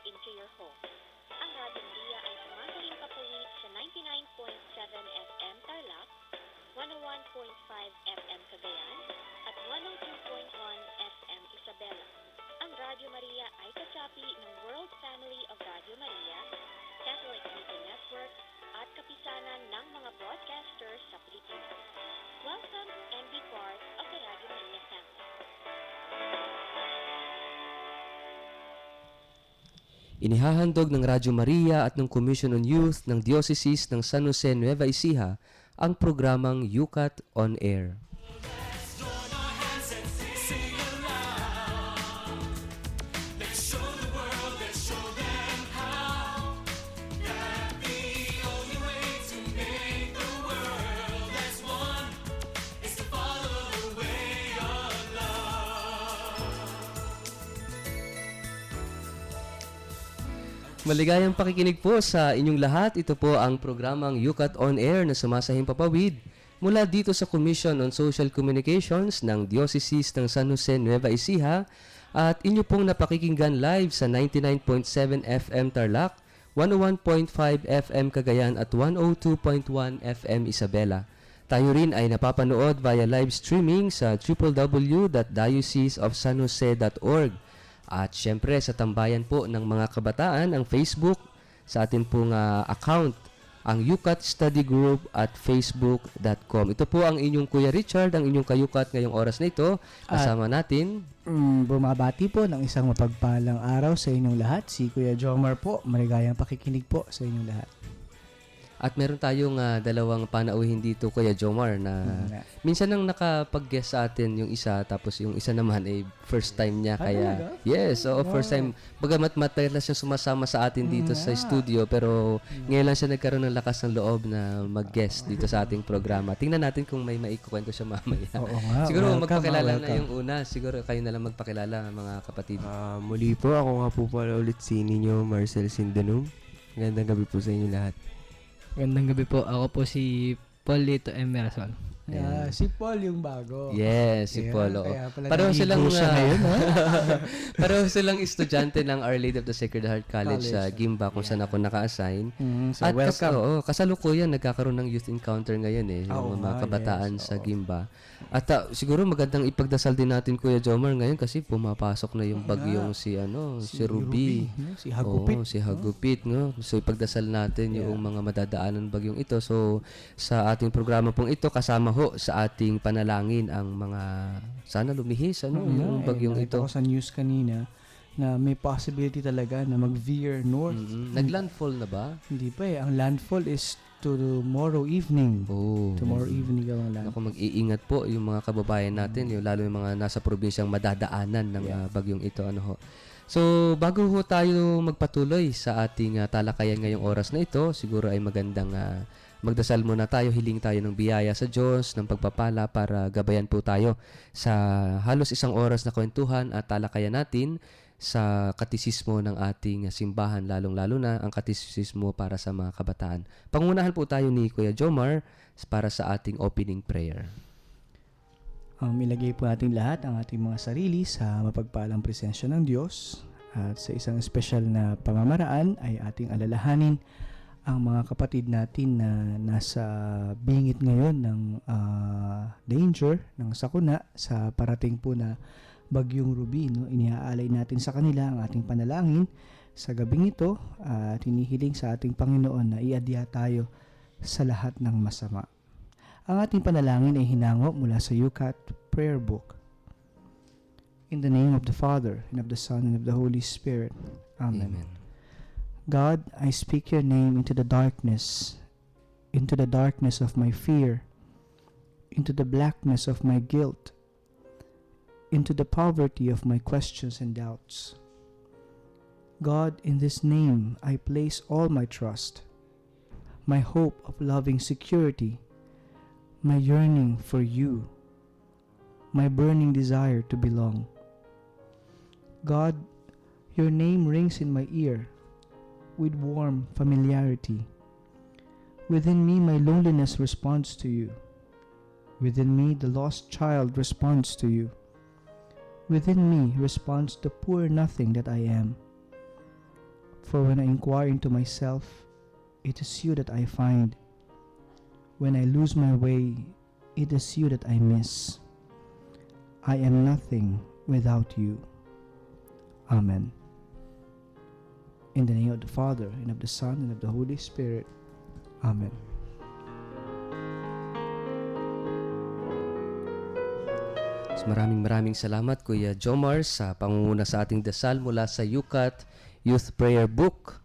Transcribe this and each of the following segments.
into your home. Ang Radyo Maria ay sumasaling papawid sa 99.7 FM Tarlac, 101.5 FM Cagayan, at 102.1 FM Isabela. Ang Radyo Maria ay kasapi ng World Family of Radio Maria, Catholic Media Network, at kapisanan ng mga broadcasters sa Pilipinas. Welcome and be part of the Radio Maria family. Inihahandog ng Radyo Maria at ng Commission on Youth ng Diocese ng San Jose, Nueva Ecija ang programang Yukat on Air. Maligayang pakikinig po sa inyong lahat. Ito po ang programang Yukat on Air na sumasahing papawid mula dito sa Commission on Social Communications ng Diocese ng San Jose, Nueva Ecija at inyo pong napakikinggan live sa 99.7 FM Tarlac, 101.5 FM Cagayan at 102.1 FM Isabela. Tayo rin ay napapanood via live streaming sa www.dioceseofsanjose.org. At syempre sa tambayan po ng mga kabataan, ang Facebook, sa atin pong account, ang Yukat Study Group at facebook.com. Ito po ang inyong Kuya Richard, ang inyong kayukat ngayong oras na ito. Kasama natin. Bumabati po ng isang mapagpalang araw sa inyong lahat. Si Kuya Jomar po, maligayang pakikinig po sa inyong lahat. At meron tayong dalawang panauhin dito, Kuya Jomar, na minsan nang nakapag-guest sa atin yung isa, tapos yung isa naman ay first time niya. Kaya, yes, first time. Bagamat matalas siya sumasama sa atin dito sa studio, pero ngayon lang siya nagkaroon ng lakas ng loob na mag-guest dito sa ating programa. Tingnan natin kung may maikukwento siya mamaya. Oo nga. Siguro magpakilala na yung una. Siguro kayo na lang magpakilala, mga kapatid. Muli po, ako nga po pala ulit si Ninyo Marcel Sindanum. Magandang gabi po sa inyo lahat. Magandang gabi po. Ako po si Paulito Emerson. Si Paul yung bago. Yes, si Paul. Pareho silang estudyante ng Our Lady of the Sacred Heart College sa Gimba kung saan ako naka-assign. So At welcome. kasalukuyan nagkakaroon ng youth encounter ngayon yung mga kabataan sa Gimba. At siguro magandang ipagdasal din natin, Kuya Jomar, ngayon kasi pumapasok na yung bagyong si Ruby. Si Hagupit. Si Hagupit, no? So ipagdasal natin yung mga madadaanan bagyong ito. So sa ating programa pong ito, kasama ho sa ating panalangin ang mga sana lumihis yung bagyong ito. Nakita ko sa news kanina na may possibility talaga na mag-veer north. Naglandfall na ba? Hindi pa Ang landfall is tomorrow evening. Tomorrow evening ang landfall. Ako mag-iingat po yung mga kababayan natin, yung lalo yung mga nasa probinsyang madadaanan ng bagyong ito. So, bago ho tayo magpatuloy sa ating talakayan ngayong oras na ito, siguro ay magandang magdasal muna tayo, hiling tayo ng biyaya sa Diyos, ng pagpapala para gabayan po tayo sa halos isang oras na kwentuhan at talakayan natin sa katisismo ng ating simbahan, lalong-lalo na ang katisismo para sa mga kabataan. Pangunahan po tayo ni Kuya Jomar para sa ating opening prayer. Ilagay po natin lahat ang ating mga sarili sa mapagpalang presensya ng Diyos at sa isang espesyal na pamamaraan ay ating alalahanin ang mga kapatid natin na nasa bingit ngayon ng danger, ng sakuna sa parating po na bagyong Ruby. Iniaalay natin sa kanila ang ating panalangin sa gabing ito at hinihiling sa ating Panginoon na iadya tayo sa lahat ng masama. Ang ating panalangin ay hinango mula sa Yukat Prayer Book. In the name of the Father, and of the Son, and of the Holy Spirit. Amen. God, I speak your name into the darkness of my fear, into the blackness of my guilt, into the poverty of my questions and doubts. God, in this name I place all my trust, my hope of loving security, my yearning for you, my burning desire to belong. God, your name rings in my ear with warm familiarity. Within me, my loneliness responds to you. Within me, the lost child responds to you. Within me responds the poor nothing that I am. For when I inquire into myself, it is you that I find. When I lose my way, it is you that I miss. I am nothing without you. Amen. In the name of the Father, and of the Son, and of the Holy Spirit. Amen. So maraming salamat Kuya Jomar sa pangunguna sa ating dasal mula sa UCAT Youth Prayer Book.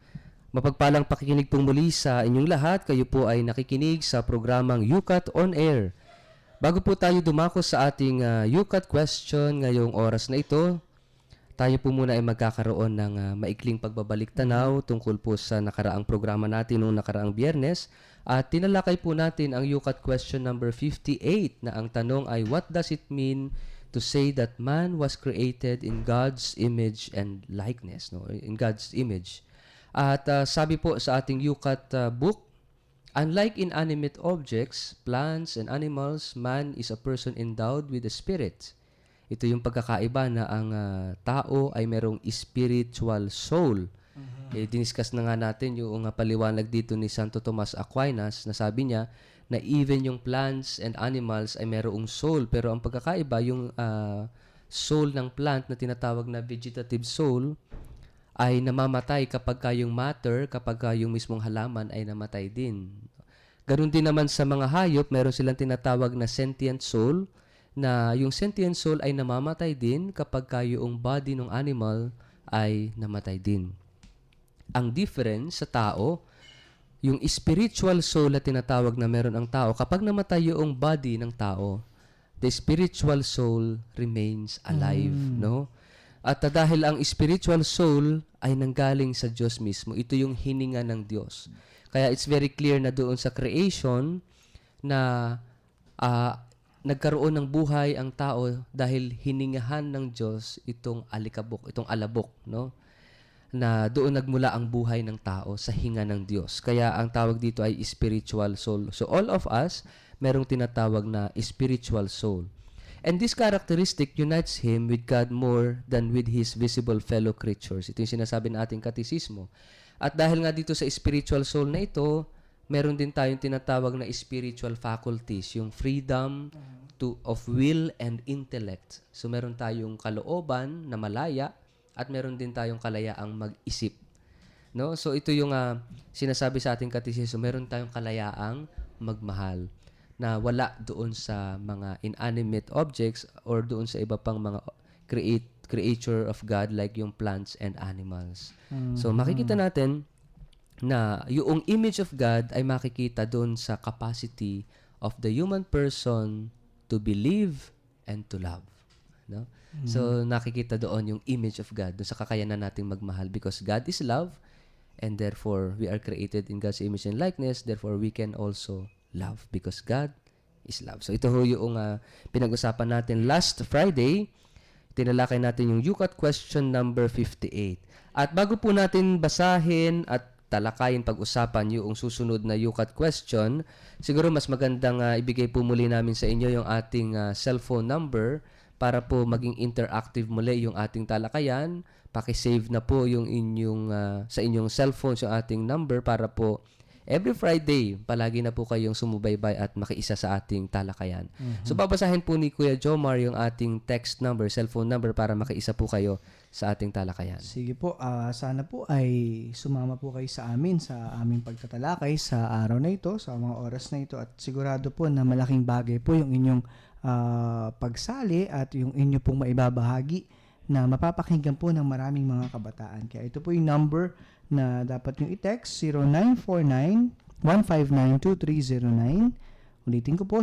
Mapagpalang pakikinig pong muli sa inyong lahat. Kayo po ay nakikinig sa programang UCAT On Air. Bago po tayo dumako sa ating UCAT question ngayong oras na ito, tayo po muna ay magkakaroon ng maikling pagbabalik tanaw tungkol po sa nakaraang programa natin noong nakaraang Biyernes. At tinalakay po natin ang UCAT question number 58 na ang tanong ay, what does it mean to say that man was created in God's image and likeness? No? In God's image. At sabi po sa ating UCAT book, unlike inanimate objects, plants, and animals, man is a person endowed with a spirit. Ito yung pagkakaiba na ang tao ay merong spiritual soul. Diniscuss na nga natin yung paliwanag dito ni Santo Tomas Aquinas na sabi niya na even yung plants and animals ay merong soul. Pero ang pagkakaiba, yung soul ng plant na tinatawag na vegetative soul ay namamatay kapag yung matter, kapag yung mismong halaman ay namatay din. Ganun din naman sa mga hayop, meron silang tinatawag na sentient soul, na yung sentient soul ay namamatay din kapag yung body ng animal ay namatay din. Ang difference sa tao, yung spiritual soul na tinatawag na meron ang tao, kapag namatay yung body ng tao, the spiritual soul remains alive, no? At dahil ang spiritual soul ay nanggaling sa Diyos mismo, ito yung hininga ng Diyos. Kaya it's very clear na doon sa creation na nagkaroon ng buhay ang tao dahil hiningahan ng Diyos itong alikabok, itong alabok, no? Na doon nagmula ang buhay ng tao sa hinga ng Diyos. Kaya ang tawag dito ay spiritual soul. So all of us, merong tinatawag na spiritual soul. And this characteristic unites him with God more than with his visible fellow creatures. Ito yung sinasabi ng ating katisismo. At dahil nga dito sa spiritual soul na ito, meron din tayong tinatawag na spiritual faculties, yung freedom of will and intellect. So meron tayong kalooban na malaya at meron din tayong kalayaang mag-isip. No? So ito yung sinasabi sa ating katisismo, meron tayong kalayaang magmahal na wala doon sa mga inanimate objects or doon sa iba pang mga creature of God like yung plants and animals. So makikita natin na yung image of God ay makikita doon sa capacity of the human person to believe and to love. No? So nakikita doon yung image of God, doon sa kakayanan nating magmahal because God is love and therefore we are created in God's image and likeness, therefore we can also love because God is love. So ito ho yung pinag-usapan natin last Friday. Tinalakay natin yung UCAT question number 58. At bago po natin basahin at talakayin, pag-usapan yung susunod na UCAT question, siguro mas magandang ibigay po muli namin sa inyo yung ating cellphone number para po maging interactive muli yung ating talakayan. Paki-save na po yung inyong sa inyong cellphone yung ating number para po every Friday, palagi na po kayong sumubaybay at makiisa sa ating talakayan. So, babasahin po ni Kuya Jomar yung ating text number, cellphone number para makiisa po kayo sa ating talakayan. Sige po, sana po ay sumama po kayo sa amin sa aming pagtatalakay sa araw na ito, sa mga oras na ito at sigurado po na malaking bagay po yung inyong pagsali at yung inyo pong maibabahagi na mapapakinggan po ng maraming mga kabataan. Kaya ito po yung number na dapat yung i-text, 0949-159-2309. Ulitin ko po,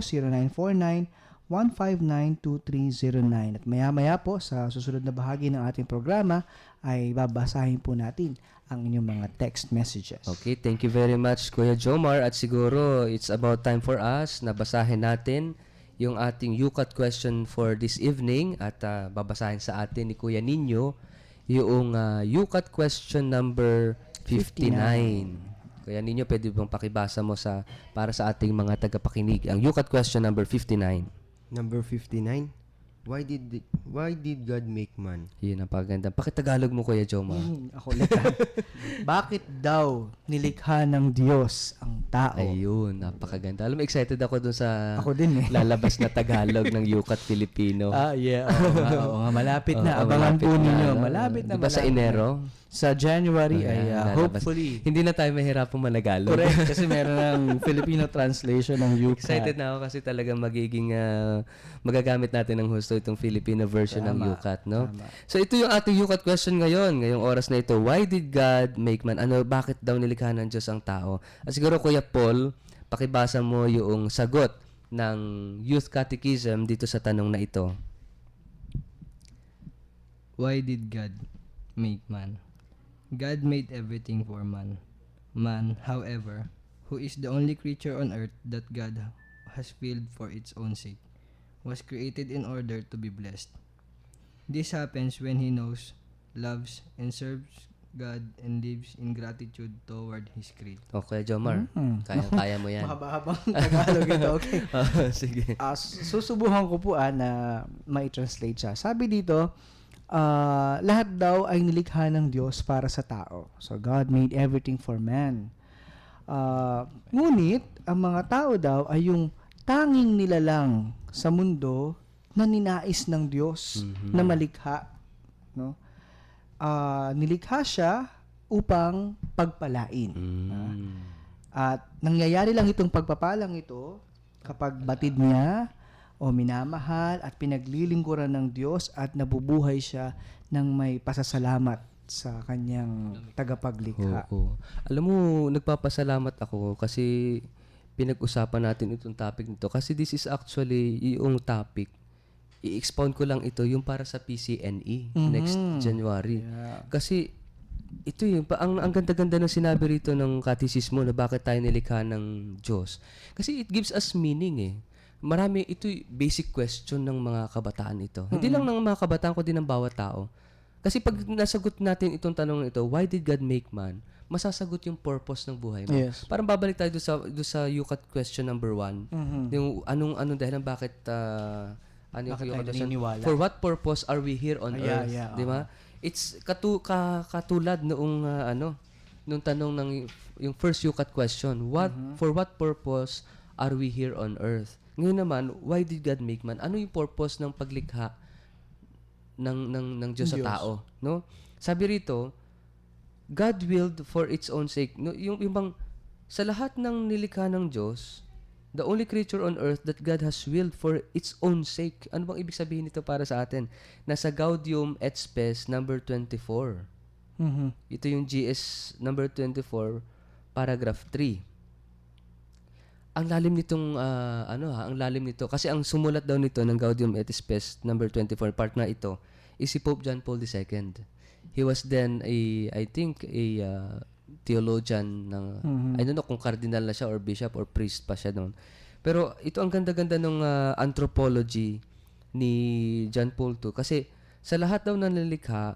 0949-159-2309. At maya-maya po sa susunod na bahagi ng ating programa ay babasahin po natin ang inyong mga text messages. Okay, thank you very much Kuya Jomar at siguro it's about time for us na basahin natin yung ating UCAT question for this evening at babasahin sa atin ni Kuya Nino yung UCAT question number 59. Kuya Nino, pwede bang pakibasa mo para sa ating mga tagapakinig ang UCAT question number 59? Number 59. Why did God make man? Yun, napakaganda. Pakitagalog mo, Kuya Jomar. Ako ulit. Bakit daw nilikha ng Diyos ang tao? Ayun, napakaganda. Alam mo, excited ako dun sa Ako din eh. lalabas na Tagalog ng Yukat Filipino. Yeah. Oo nga, malapit na. Abangan malapit po na, ninyo. ano? Malapit na. Diba sa malapit na. Enero? Sa January ay Lalabas. hopefully. Hindi na tayo mahirapang managalog. Correct. Kasi meron ng Filipino translation ng UCAT. Excited na ako kasi talagang magiging magagamit natin ng husto itong Filipino version ng Tama. UCAT, no? Tama. So ito yung ating UCAT question ngayon, ngayong oras na ito. Why did God make man? Bakit daw nilikha ng Diyos ang tao? At siguro Kuya Paul, pakibasa mo yung sagot ng Youth Catechism dito sa tanong na ito. Why did God make man? God made everything for man. Man, however, who is the only creature on earth that God has willed for its own sake, was created in order to be blessed. This happens when he knows, loves, and serves God and lives in gratitude toward his creed. Okay, Jomar. Kaya mo yan. Mahaba-habang Tagalog ito. Okay. Sige. Susubukan ko po na mai-translate siya. Sabi dito, lahat daw ay nilikha ng Diyos para sa tao. So, God made everything for man. Ngunit, ang mga tao daw ay yung tanging nilalang sa mundo na ninais ng Diyos na malikha. No? Nilikha siya upang pagpalain. At nangyayari lang itong pagpapalang ito kapag batid niya o minamahal at pinaglilingkuran ng Diyos at nabubuhay siya ng may pasasalamat sa kanyang tagapaglikha. Oo. Alam mo, nagpapasalamat ako kasi pinag-usapan natin itong topic nito. Kasi this is actually yung topic. I-expound ko lang ito yung para sa PCNE next January. Yeah. Kasi ito yung, ang ganda-ganda ng sinabi rito ng katisismo na bakit tayo nilikha ng Diyos. Kasi it gives us meaning eh. Marami, ito basic question ng mga kabataan ito. Hindi lang ng mga kabataan, kundi ng bawat tao. Kasi pag nasagot natin itong tanong ito, why did God make man? Masasagot yung purpose ng buhay mo. Yes. Parang babalik tayo doon sa UCAT question number 1. Yung anong dahilan bakit Bakit yung tayo UCAT question? naniniwala? For what purpose are we here on earth? Yeah, Di ba? It's katulad noong nung tanong ng yung first UCAT question. For what purpose are we here on earth? Ngayon naman, why did God make man? Ano yung purpose ng paglikha ng Diyos sa tao, no? Sabi rito, God willed for its own sake. No, yung bang sa lahat ng nilikha ng Diyos, the only creature on earth that God has willed for its own sake. Ano bang ibig sabihin nito para sa atin? Nasa Gaudium et Spes number 24. Ito yung GS number 24, paragraph 3. Ang lalim nitong ang lalim nito kasi ang sumulat daw nito ng Gaudium et Spes number 24 part na ito is si Pope John Paul II. He was then I think a theologian ng I don't know kung cardinal na siya or bishop or priest pa siya noon. Pero ito ang ganda-ganda ng anthropology ni John Paul II kasi sa lahat daw ng nilikha,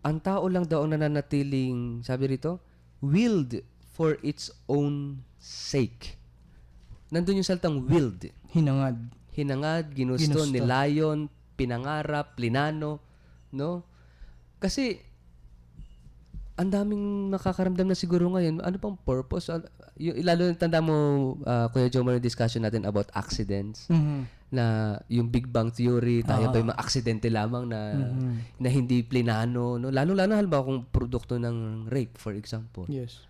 ang tao lang daw ang nananatiling, sabi rito, willed for its own sake. Nandun yung salitang willed. Hinangad, ginusto, nilayon, pinangarap, plinano, no? Kasi ang daming nakakaramdam na siguro ngayon, ano pang purpose? Lalo tanda mo, Kuya Jomar, yung discussion natin about accidents, na yung Big Bang Theory, tayo ba yung mga aksidente lamang na hindi plinano, no? Lalo-lalo halimbawa kung produkto ng rape, for example. Yes.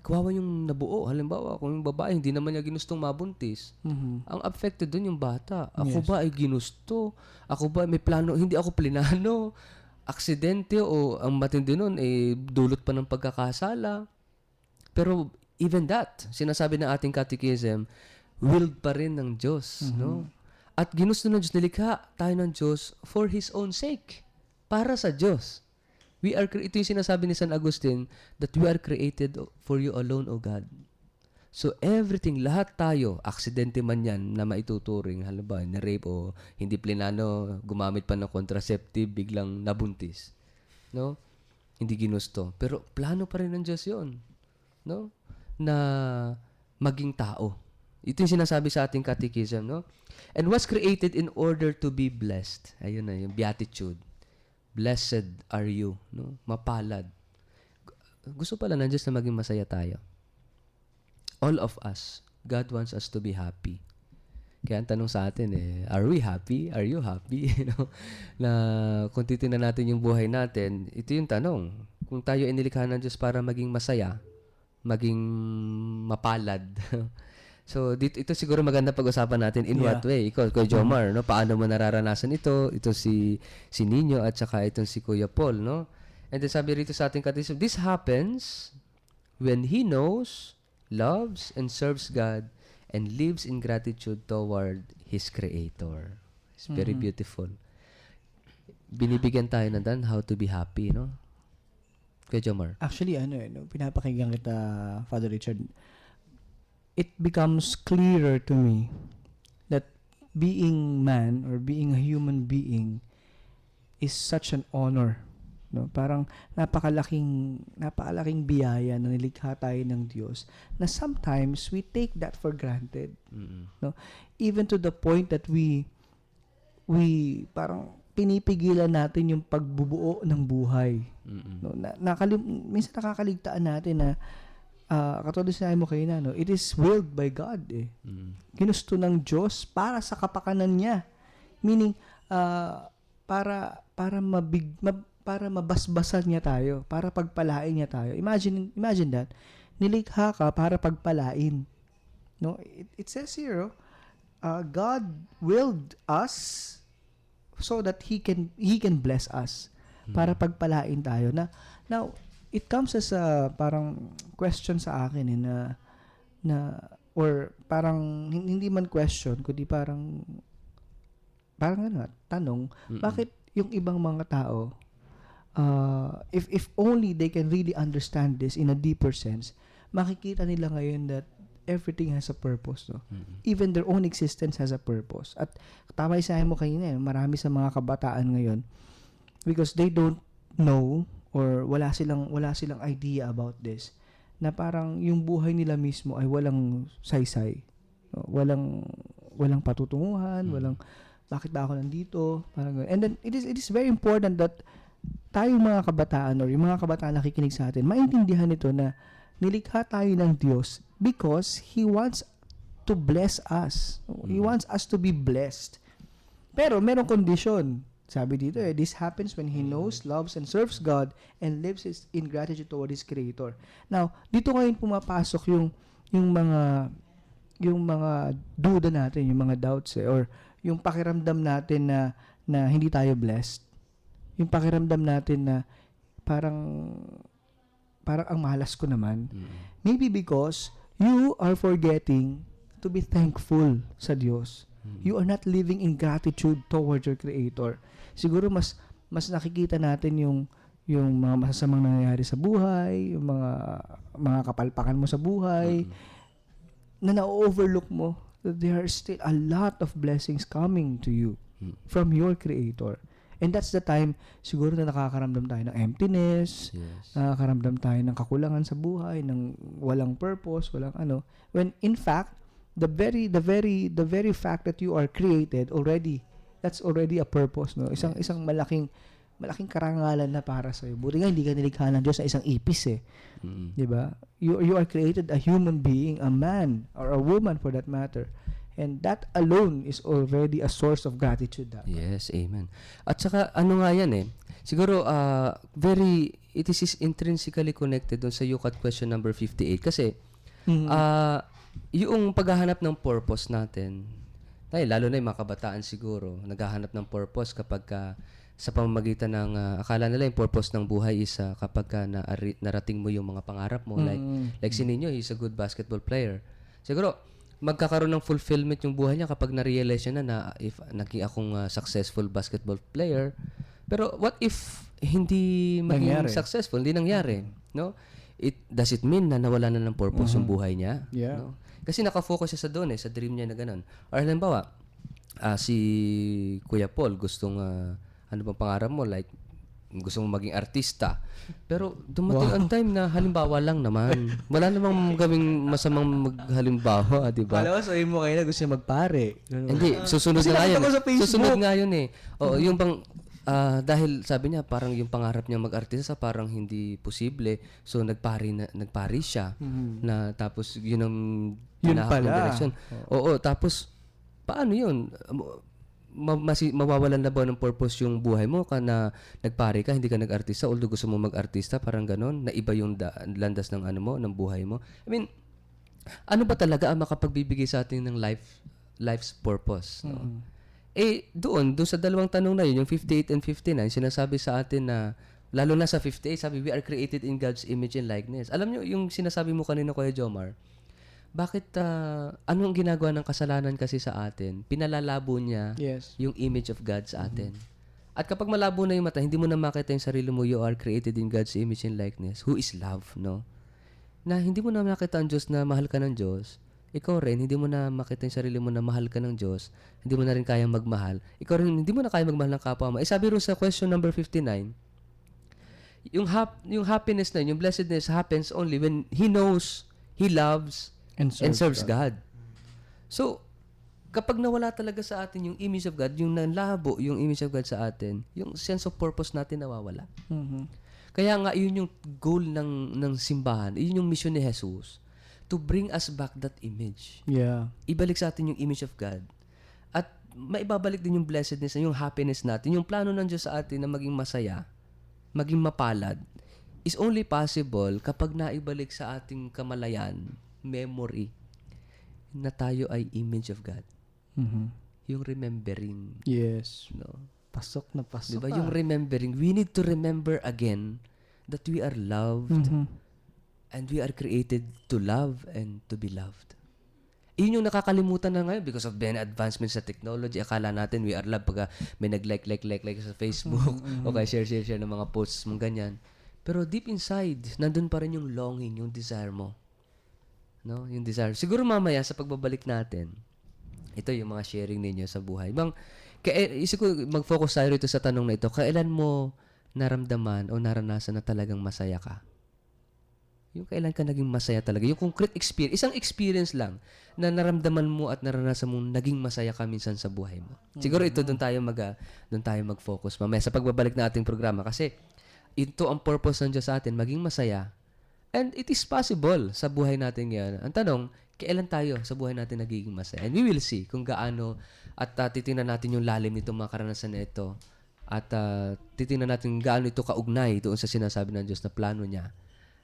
Kawawa yung nabuo. Halimbawa, kung yung babae, hindi naman niya ginustong mabuntis. Ang affected dun yung bata. Ako ba ay ginusto? Ako ba may plano? Hindi ako plinano. Aksidente o ang matindi nun, dulot pa ng pagkakasala. Pero even that, sinasabi ng ating catechism, willed pa rin ng Diyos. No? At ginusto ng Diyos, nilikha tayo ng Diyos for His own sake. Para sa Diyos. Ito yung sinasabi ni San Agustin, that we are created for you alone, O God. So everything, lahat tayo, aksidente man yan na maituturing, halimbawa, na-rape o hindi plinano, gumamit pa ng contraceptive, biglang nabuntis. No? Hindi ginusto. Pero plano pa rin ng Diyos yun. No? Na maging tao. Ito yung sinasabi sa ating catechism, no? And was created in order to be blessed. Ayun na, yung beatitude. Blessed are you. No? Mapalad. Gusto pala ng Diyos na maging masaya tayo. All of us, God wants us to be happy. Kaya ang tanong sa atin are we happy? Are you happy? Na kung titingnan natin yung buhay natin, ito yung tanong. Kung tayo inilikha ng Diyos para maging masaya, maging mapalad. So, ito siguro maganda pag-usapan natin in what way. Ikaw, Kuya Jomar, no? Paano mo nararanasan ito? Ito si Nino at saka itong si Kuya Paul, no? And then sabi rito sa ating catechism, this happens when he knows, loves, and serves God and lives in gratitude toward His Creator. It's very beautiful. Binibigyan tayo na dan how to be happy, no? Kuya Jomar. Actually, no, pinapakinggan kita, Father Richard, it becomes clearer to me that being man or being a human being is such an honor. No? Parang napakalaking biyaya na nilikha tayo ng Diyos na sometimes we take that for granted. No? Even to the point that we parang pinipigilan natin yung pagbubuo ng buhay. No? Minsan nakakaligtaan natin na katulad sinabi mo kayo na, no? It is willed by God. Ginusto ng Diyos para sa kapakanan niya. Meaning, para mabasbasan niya tayo, para pagpalain niya tayo. Imagine that. Nilikha ka para pagpalain. No? It says here, God willed us so that He can bless us. Para pagpalain tayo. Now, it comes as a parang question sa akin or parang hindi man question kundi parang tanong, bakit yung ibang mga tao if only they can really understand this in a deeper sense, makikita nila ngayon that everything has a purpose, no? Even their own existence has a purpose. At tama yung sabi mo kanina, marami sa mga kabataan ngayon because they don't know or wala silang idea about this, na parang yung buhay nila mismo ay walang saysay, no? walang patutunguhan, walang bakit ba ako nandito, parang ganun. And then it is very important that tayong mga kabataan or yung mga kabataan nakikinig sa atin maintindihan ito na nilikha tayo ng Diyos because He wants to bless us. He wants us to be blessed. Pero merong condition. Sabi dito this happens when he knows, loves, and serves God and lives in gratitude toward His Creator. Now, dito ngayon pumapasok yung mga duda natin, yung mga doubts or yung pakiramdam natin na hindi tayo blessed. Yung pakiramdam natin na parang ang malas ko naman. Maybe because you are forgetting to be thankful sa Diyos. You are not living in gratitude toward your Creator. Siguro mas nakikita natin yung mga masasamang nangyayari sa buhay, yung mga kapalpakan mo sa buhay, na na-overlook mo that there are still a lot of blessings coming to you from your Creator. And that's the time siguro na nakakaramdam tayo ng emptiness, nakakaramdam tayo ng kakulangan sa buhay, ng walang purpose, walang ano. When in fact, the very fact that you are created already, that's already a purpose, no? Isang malaking karangalan na para sa iyo. Buti nga hindi ka nilikha ng Diyos na isang ipis eh. 'Di ba? You are created a human being, a man or a woman for that matter. And that alone is already a source of gratitude. Yes, amen. At saka ano nga yan siguro it is intrinsically connected dun sa UCAT question number 58 kasi yung paghahanap ng purpose natin, lalo na yung mga kabataan siguro, naghahanap ng purpose kapag sa pamamagitan ng akala nila yung purpose ng buhay is kapag narating mo yung mga pangarap mo, like si Nino, he's a good basketball player. Siguro magkakaroon ng fulfillment yung buhay niya kapag na-realize niya na if naging akong successful basketball player. Pero what if hindi maging successful, hindi nangyari, no? Does it mean na nawala na ng purpose yung buhay niya? Yeah. No? Kasi nakafocus siya sa doon sa dream niya na ganun. Or halimbawa, si Kuya Paul gustong ano bang pangarap mo, like gusto mo maging artista. Pero dumating ang time na halimbawa lang naman. Wala namang gawing masamang maghalimbawa, di ba? Alam mo, sabihin mo kayo na gusto niya magpare. Ganun. Hindi, susunod Kasi na nga nakita yun. ko sa Facebook. Susunod nga yun eh. Oo, yung bang, dahil sabi niya, parang yung pangarap niya mag-artista parang hindi posible. So, nagpari siya. Na tapos, yun ang Yun tinahak ng pala. direksyon. Oo, tapos, paano yun? Mawawalan na ba ng purpose yung buhay mo ka na nagpare ka, hindi ka nag-artista, although gusto mo mag-artista, parang ganon, na iba yung landas ng ano mo, ng buhay mo. I mean, ano ba talaga ang makapagbibigay sa atin ng life's purpose? No? Doon sa dalawang tanong na yun, yung 58 and 59, sinasabi sa atin na, lalo na sa 58, sabi, we are created in God's image and likeness. Alam nyo, yung sinasabi mo kanina, Kuya Jomar, bakit, anong ginagawa ng kasalanan kasi sa atin? Pinalalabo niya Yes. yung image of God sa atin. At kapag malabo na yung mata, hindi mo na makita yung sarili mo, you are created in God's image and likeness, who is love, no? Na hindi mo na makita ang Diyos na mahal ka ng Diyos, ikaw rin, hindi mo na makita yung sarili mo na mahal ka ng Diyos, hindi mo na rin kayang magmahal, ikaw rin, hindi mo na kaya magmahal ng kapwa mo. Sabi rin sa question number 59, yung happiness na yun, yung blessedness happens only when He knows, He loves, and serves God. So, kapag nawala talaga sa atin yung image of God, yung nanlabo yung image of God sa atin, yung sense of purpose natin nawawala. Kaya nga, yun yung goal ng simbahan, yun yung mission ni Jesus, to bring us back that image. Yeah. Ibalik sa atin yung image of God. At maibabalik din yung blessedness, yung happiness natin, yung plano ng Diyos sa atin na maging masaya, maging mapalad, is only possible kapag naibalik sa ating kamalayan, memory, na tayo ay image of God. Yung remembering. Yes. No? Pasok na pasok. Diba? Yung remembering. We need to remember again that we are loved and we are created to love and to be loved. Yun yung nakakalimutan na ngayon because of many advancements sa technology. Akala natin we are loved pagka may nag-like sa Facebook o kaya share ng mga posts mong ganyan. Pero deep inside, nandun pa rin yung longing, yung desire mo. No, yung desire. Siguro mamaya sa pagbabalik natin, ito yung mga sharing ninyo sa buhay. Isip ko mag-focus tayo rito sa tanong na ito. Kailan mo naramdaman o naranasan na talagang masaya ka? Yung kailan ka naging masaya talaga? Yung concrete experience, isang experience lang na naramdaman mo at naranasan mong naging masaya ka minsan sa buhay mo. Siguro ito doon tayo mag-focus mamaya sa pagbabalik na ating programa kasi ito ang purpose ng Diyos sa atin, maging masaya. And it is possible sa buhay natin ngayon. Ang tanong, kailan tayo sa buhay natin nagiging masaya? And we will see kung gaano at titingnan natin yung lalim nitong mga karanasan na ito at titingnan natin gaano ito kaugnay doon sa sinasabi ng Diyos na plano niya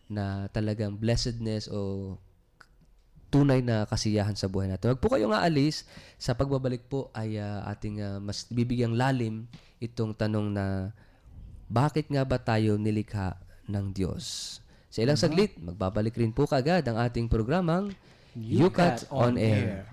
na talagang blessedness o tunay na kasiyahan sa buhay natin. Huwag po kayong aalis. Sa pagbabalik po ay ating mas bibigyang lalim itong tanong na bakit nga ba tayo nilikha ng Diyos? Sa ilang saglit, magbabalik rin po kaagad ang ating programang Yukat on Air.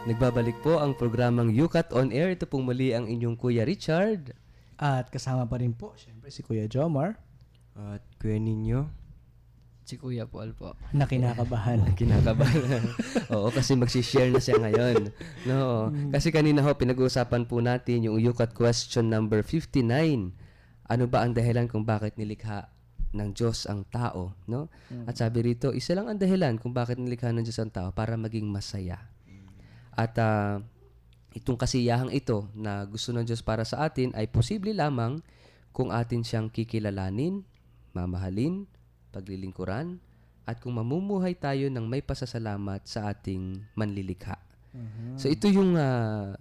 Nagbabalik po ang programang Yukat on Air. Ito pong muli ang inyong Kuya Richard. At kasama pa rin po, syempre, si Kuya Jomar At Kuya Ninyo, Si Kuya Paul po. na kinakabahan. Kinakabahan. Oo, kasi magsishare na siya ngayon. No, kasi kanina ho, pinag-uusapan po natin yung Yukat question number 59. Ano ba ang dahilan kung bakit nilikha ng Diyos ang tao? No? At sabi rito, isa lang ang dahilan kung bakit nilikha ng Diyos ang tao para maging masaya. At itong kasiyahang ito na gusto ng Diyos para sa atin ay posible lamang kung atin siyang kikilalanin, mamahalin, paglilingkuran, at kung mamumuhay tayo ng may pasasalamat sa ating manlilikha. So ito yung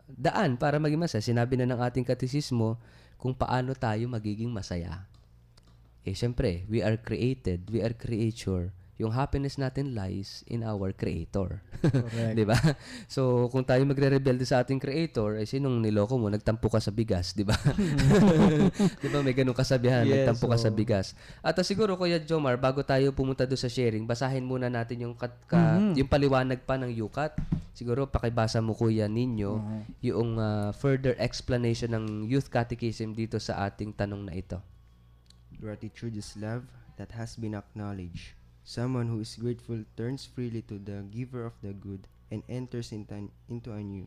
daan para maging masaya. Sinabi na ng ating katisismo kung paano tayo magiging masaya. Siyempre, we are created, we are creature. Yung happiness natin lies in our Creator. Correct. 'Di ba? So, kung tayo magre-rebelde sa ating Creator, ay sinong niloko mo? Nagtampo ka sa bigas, 'di ba? 'Di ba may ganung kasabihan, Yes, nagtampo ka sa oo. bigas. At siguro Kuya Jomar, bago tayo pumunta doon sa sharing, basahin muna natin yung yung paliwanag pa ng yukat. Siguro pakibasa mo Kuya Ninyo yung further explanation ng Youth Catechism dito sa ating tanong na ito. gratitude is love that has been acknowledged. Someone who is grateful turns freely to the giver of the good and enters into a new,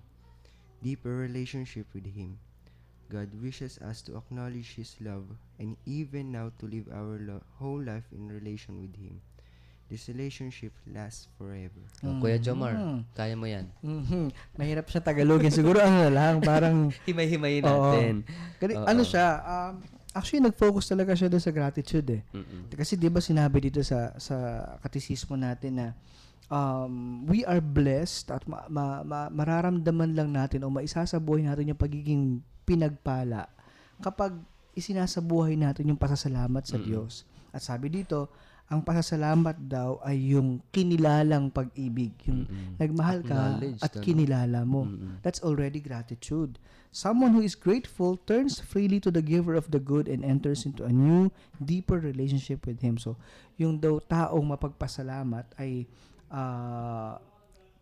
deeper relationship with Him. God wishes us to acknowledge His love and even now to live our whole life in relation with Him. This relationship lasts forever. Kuya Jomar, kaya mo yan. Mahirap siya Tagalogin. Siguro ano na lang, parang Himay-himayin Oo. natin. Oo. Ano siya, actually nag-focus talaga siya doon sa gratitude eh. Kasi 'di ba sinabi dito sa katisismo natin na we are blessed at mararamdaman lang natin o maisasabuhay natin yung pagiging pinagpala kapag isinasabuhay natin yung pasasalamat sa Diyos. At sabi dito, ang pasasalamat daw ay yung kinilalang pag-ibig, yung nagmahal ka Acknowledged, at ano? kinilala mo. That's already gratitude. Someone who is grateful turns freely to the giver of the good and enters into a new, deeper relationship with Him. So, yung daw taong mapagpasalamat ay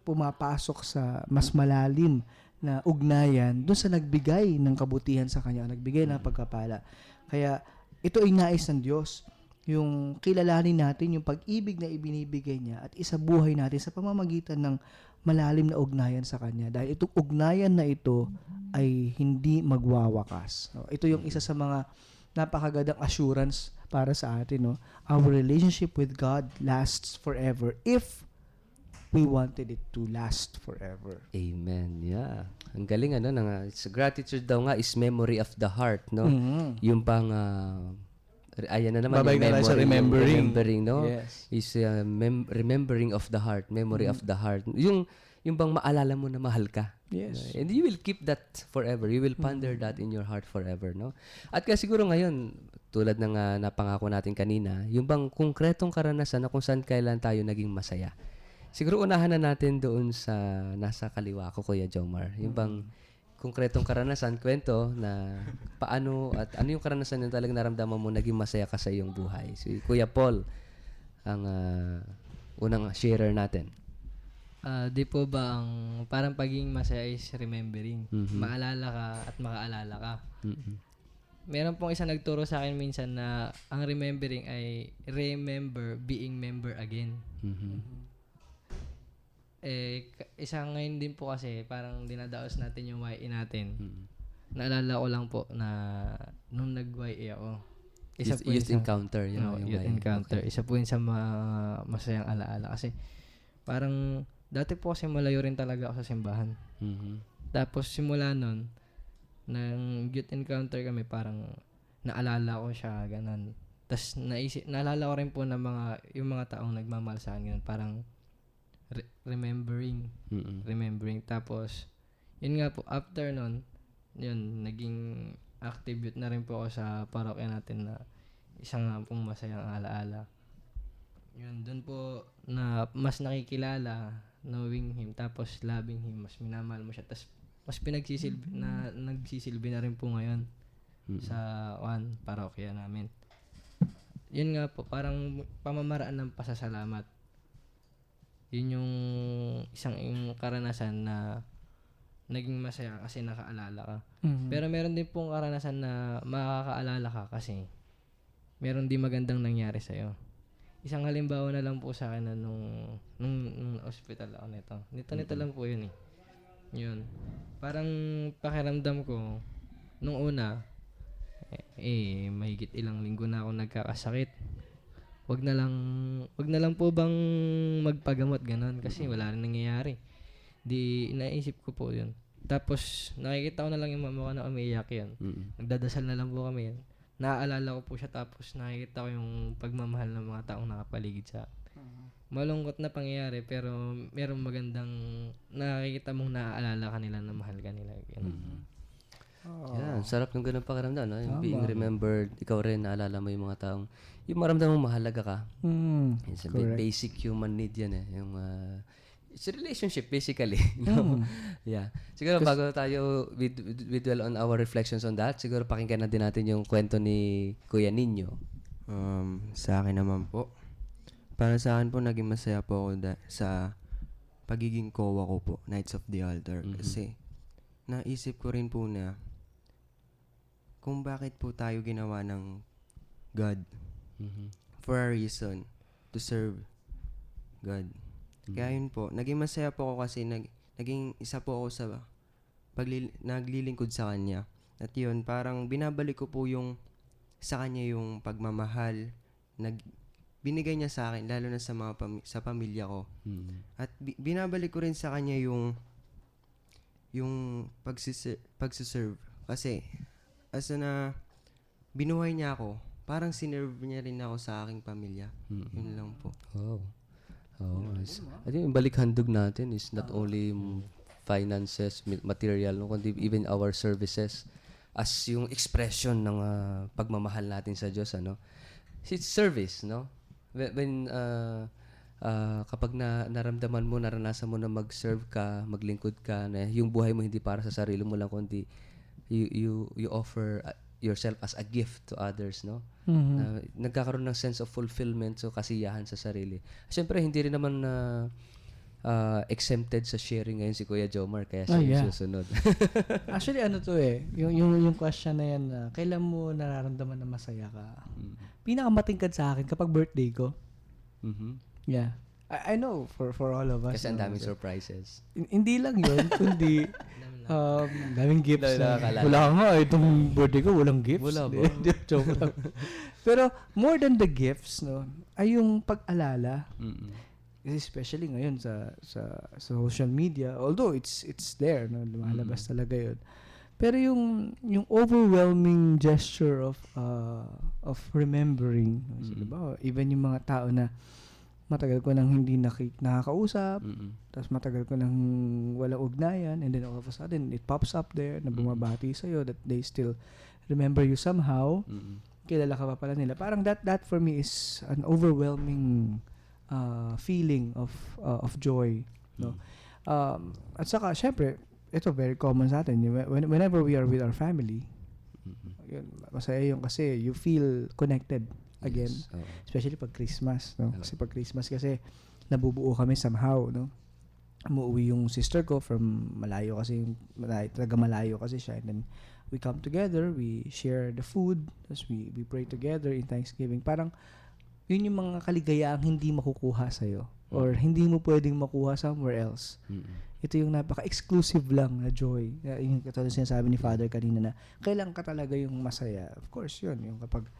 pumapasok sa mas malalim na ugnayan doon sa nagbigay ng kabutihan sa kanya, nagbigay ng pagkapala. Kaya, ito ay nais ng Diyos. Yung kilalanin natin yung pag-ibig na ibinibigay niya at isabuhay natin sa pamamagitan ng malalim na ugnayan sa Kanya. Dahil itong ugnayan na ito ay hindi magwawakas. No? Ito yung isa sa mga napakagandang assurance para sa atin. No? Our relationship with God lasts forever if we wanted it to last forever. Amen. Yeah. Ang galing gratitude daw nga is memory of the heart, no? Yung pang ayan na naman Babalik yung na tayo sa memory, remembering. no? Yes. Is remembering of the heart, memory of the heart. Yung bang maalala mo na mahal ka. Yes. And you will keep that forever. You will ponder that in your heart forever, no? At kaya siguro ngayon, tulad ng napangako natin kanina, yung bang konkretong karanasan na kung saan kailan tayo naging masaya. Siguro unahan na natin doon sa nasa kaliwa ko, Kuya Jomar. Yung bang konkretong karanasan, kwento na paano at ano yung karanasan yung talagang naramdaman mo naging masaya ka sa iyong buhay. Si Kuya Paul ang unang sharer natin. Di po ba ang parang pagiging masaya is remembering. Maalala ka at makaalala ka. Meron pong isa nagturo sa akin minsan na ang remembering ay remember being member again. Isa ngayon din po kasi parang dinadaos natin yung YE natin. Naalala ko lang po na nung nag-YE ako. Youth encounter. Youth encounter. Isa po yun sa masayang alaala. Kasi parang dati po kasi malayo rin talaga ako sa simbahan. Tapos simula nun, nang youth encounter kami, parang naalala ko siya, ganun. Tapos naalala ko rin po na yung mga taong nagmamahal sa akin, ganun. Parang remembering. Mm-mm. Remembering. Tapos, yun nga po, after nun, yun, naging active youth na rin po ako sa parokya natin na isang nga pong masayang alaala. Yun, dun po na mas nakikilala, knowing him, tapos loving him, mas minamahal mo siya, tapos mas nagsisilbi na rin po ngayon Mm-mm. sa parokya namin. Yun nga po, parang pamamaraan ng pasasalamat. Yun yung yung karanasan na naging masaya kasi nakaalala ka. Mhm. Pero meron din pong karanasan na makakaalala ka kasi meron din magandang nangyari sa'yo. Isang halimbawa na lang po sa akin na nung hospital ako nito. Nito lang po yun eh. Yun. Parang pakiramdam ko, nung una, mahigit ilang linggo na ako nagkakasakit. Wag na lang po bang magpagamot ganon kasi wala rin nangyayari. Di naisip ko po yun. Tapos nakikita ko na lang yung mama ko na umiiyak yun. Mm-mm. Nagdadasal na lang po kami yun. Naaalala ko po siya tapos nakikita ko yung pagmamahal ng mga taong nakapaligid sa akin. Malungkot na pangyayari pero merong magandang nakikita mong naaalala kanila na mahal ka nila. Mm-mm. Oh. Yeah, sarap ng ganun pakiramdam, no? Yung Tama. being remembered, ikaw rin, naalala mo yung mga taong, yung maramdam mong mahalaga ka. It's a Correct. basic human need yan eh. Yung, it's a relationship basically. No? Yeah. Siguro bago tayo we dwell on our reflections on that, siguro pakinggan na din natin yung kwento ni Kuya Nino. Sa akin naman po, para sa akin po, naging masaya po ako sa pagiging kowa ko po, Knights of the Altar. Mhm. Kasi, naisip ko rin po na kung bakit po tayo ginawa ng God Mhm. for a reason, to serve God. Kaya yun po, naging masaya po ako kasi naging isa po ako sa naglilingkod sa Kanya. At yun, parang binabalik ko po sa Kanya yung pagmamahal, binigay niya sa akin, lalo na sa sa pamilya ko. Mhm. At binabalik ko rin sa Kanya yung pagsiserve. Kasi, na binuhay niya ako, parang sinerve niya rin ako sa aking pamilya. Mhm. Yun lang po. Wow. I think yung balikhandog natin is not only finances, material, no, kundi even our services as yung expression ng pagmamahal natin sa Diyos, ano. It's service, no? When kapag naramdaman mo, naranasan mo na mag-serve ka, maglingkod ka, na yung buhay mo hindi para sa sarili mo lang, kundi you offer yourself as a gift to others, no? Na nagkakaroon ng sense of fulfillment, so kasiyahan sa sarili. Siyempre, hindi rin naman exempted sa sharing ngayon si Kuya Jomar, kaya siya yung susunod. Actually, ano to eh, yung question na yan, kailan mo nararamdaman na masaya ka? Pinakamatingkad sa akin kapag birthday ko. Mhm. Yeah. I know for all of us. Kasi ang no, daming so, surprises. hindi lang yun, kundi daming gifts. Dahil nakakalala. Wala nga, itong birthday ko, walang gifts. Wala ba? Joke lang. Pero more than the gifts, no, ay yung pag-alala. Mhm. Especially ngayon sa social media, although it's there, no, lumalabas talaga yun. Pero yung overwhelming gesture of remembering, diba? Even yung mga tao na matagal ko nang hindi nakakausap, tapos matagal ko nang walang ugnayan, and then all of a sudden it pops up there na bumabati sa'yo that they still remember you somehow. Kilala ka pa pala nila. Parang that for me is an overwhelming feeling of joy, no. At saka syempre ito very common sa atin, whenever we are with our family, yun, masaya yun kasi you feel connected again. Yes. Oo. Especially pag Christmas, no? Kasi pag Christmas kasi nabubuo kami somehow, no? Umuwi yung sister ko from malayo kasi malayo kasi siya, and then we come together, we share the food, tapos we pray together in Thanksgiving. Parang yun yung mga kaligayaang hindi makukuha sa'yo or hindi mo pwedeng makuha somewhere else. Ito yung napaka-exclusive lang na joy. Yung katulad sinasabi ni Father kanina na kailan ka talaga yung masaya. Of course, yun. Yung kapag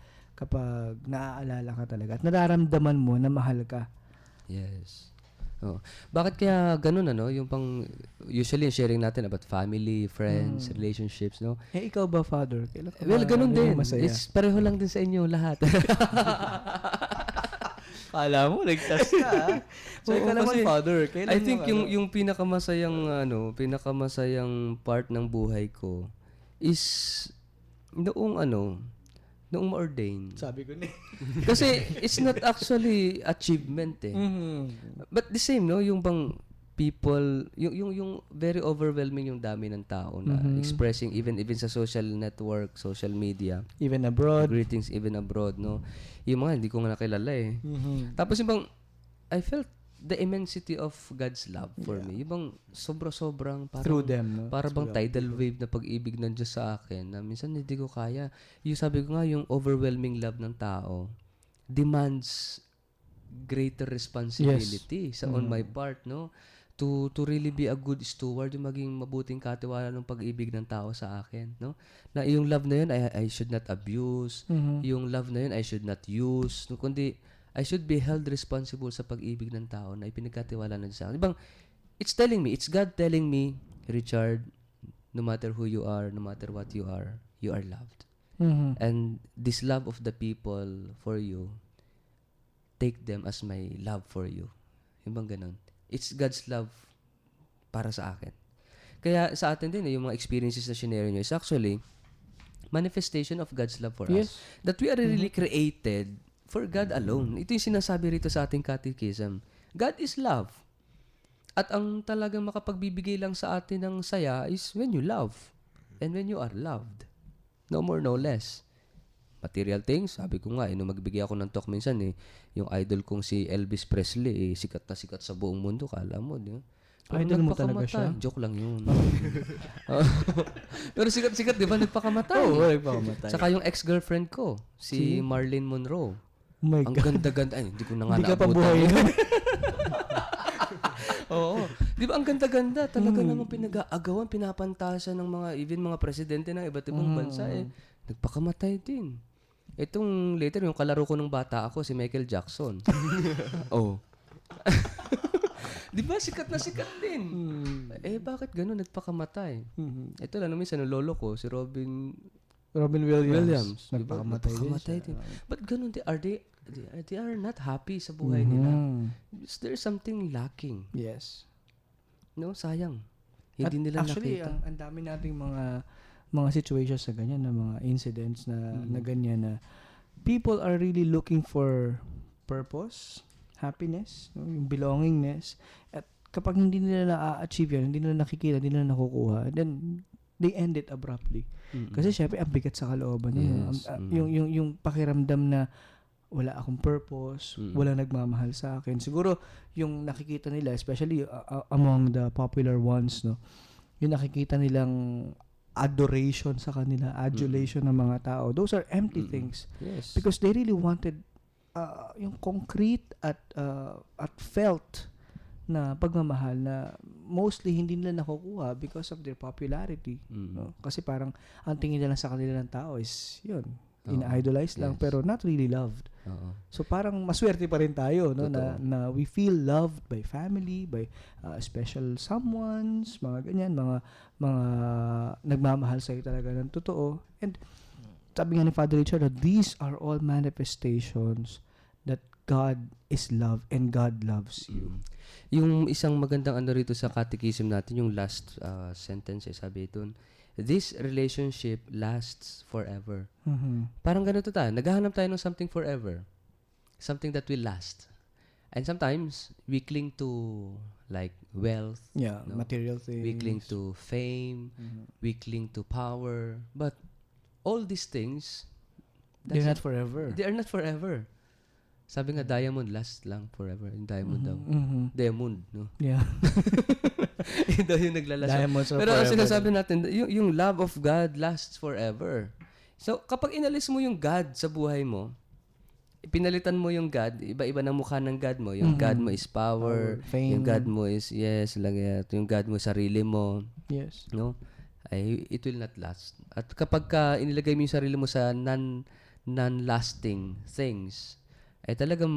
naaalala ka talaga at nararamdaman mo na mahal ka. Yes. Oh. Bakit kaya ganun, ano? Yung usually yung sharing natin about family, friends, relationships, no? Ikaw ba, Father? Kailan ka Well, ganun din. masaya? It's pareho lang din sa inyo lahat. Kala mo, ligtas ka, ha? So, Oo, ikaw naman, kasi Father. Kailan I think mo, yung pinakamasayang part ng buhay ko is noong ma-ordain. Sabi ko na. Kasi it's not actually achievement eh. But the same, no? Yung bang people, yung very overwhelming yung dami ng tao na expressing even sa social network, social media, Even abroad. greetings even abroad, no? Yung mga hindi ko nga nakilala eh. Tapos yung bang, I felt the immensity of God's love for me. Yung bang sobrang parang, Through them, no? para bang tidal wave na pag-ibig ng Diyos sa akin na minsan hindi ko kaya. Yung sabi ko nga, yung overwhelming love ng tao demands greater responsibility on my part, no? To really be a good steward, yung maging mabuting katiwala ng pag-ibig ng tao sa akin, no? Na yung love na yun, I should not abuse. Yung love na yun, I should not use. No, kundi, I should be held responsible sa pag-ibig ng tao na ipinagkatiwala na sa akin. Ibang, it's God telling me, Richard, no matter who you are, no matter what you are loved. And this love of the people for you, take them as my love for you. Yung bang ganun? It's God's love para sa akin. Kaya sa atin din, yung mga experiences na shinare nyo is actually manifestation of God's love for us. That we are really created for God alone. Ito yung sinasabi rito sa ating catechism. God is love. At ang talagang makapagbibigay lang sa atin ng saya is when you love. And when you are loved. No more, no less. Material things, sabi ko nga, nung magbigay ako ng talk minsan yung idol kong si Elvis Presley, sikat na sikat sa buong mundo, kala mo, di ba? Pero Idol mo talaga siya? Joke lang yun. Pero sikat-sikat, di ba? Nagpakamatay. Oo, nagpakamatay. Saka yung ex-girlfriend ko, si Marilyn Monroe. Oh my Ang God. ganda-ganda. Ay, hindi ko na nga Hindi ka pa naabutan buhay yun. nun. Oo. Di ba ang ganda-ganda? Talaga namang pinag-aagawan, pinapantasan ng even mga presidente ng iba't ibang bansa nagpakamatay din. Itong later, yung kalaro ko nung bata ako, si Michael Jackson. Oh. Di ba? Sikat na sikat din. Bakit gano'n? Nagpakamatay. Ito lang, minsan, yung lolo ko, si Robin Williams. Diba? Nagpakamatay din. But ganun, they are not happy sa buhay nila. There's something lacking. Yes. No, sayang. Hindi nila actually, nakita. ang dami nating mga situations na ganyan, na mga incidents na ganyan, na people are really looking for purpose, happiness, no? Yung belongingness. At kapag hindi nila na-achieve yan, hindi nila nakikita, hindi nila nakukuha, then they end it abruptly. Kasi syempre, ang bigat sa kalooban. Yes. Yung pakiramdam na wala akong purpose, wala nagmamahal sa akin. Siguro, yung nakikita nila, especially among the popular ones, no, yung nakikita nilang adoration sa kanila, adulation ng mga tao, those are empty things. Yes. Because they really wanted yung concrete at felt na pagmamahal na mostly hindi nila nakukuha because of their popularity. No? Kasi parang ang tingin nila sa kanila ng tao is yun, ina-idolize lang, pero not really loved. So parang maswerte pa rin tayo, no, na we feel loved by family, by special someones, mga ganyan, mga nagmamahal sa'yo talaga ng totoo. And sabi nga ni Father Richard, these are all manifestations that God is love and God loves you. Yung isang magandang rito sa catechism natin, yung last sentence, sabi ito, this relationship lasts forever. Parang ganito tayo. Naghahanap tayo ng something forever. Something that will last. And sometimes, we cling to like wealth. Yeah, material things. We cling to fame. We cling to power. But all these things, they're not forever. They are not forever. Sabi nga, diamond last lang forever. Yung diamond daw. Diamond, no? Yeah. Yun daw yung naglalasyon. Diamonds are Pero forever. ang sinasabi natin, yung love of God lasts forever. So, kapag inalis mo yung God sa buhay mo, pinalitan mo yung God, iba-iba ng mukha ng God mo. Yung God mo is power, fame. yung God mo is, yung God mo sarili mo. Yes. No? It will not last. At kapag inilagay mo yung sarili mo sa non-lasting things, talagang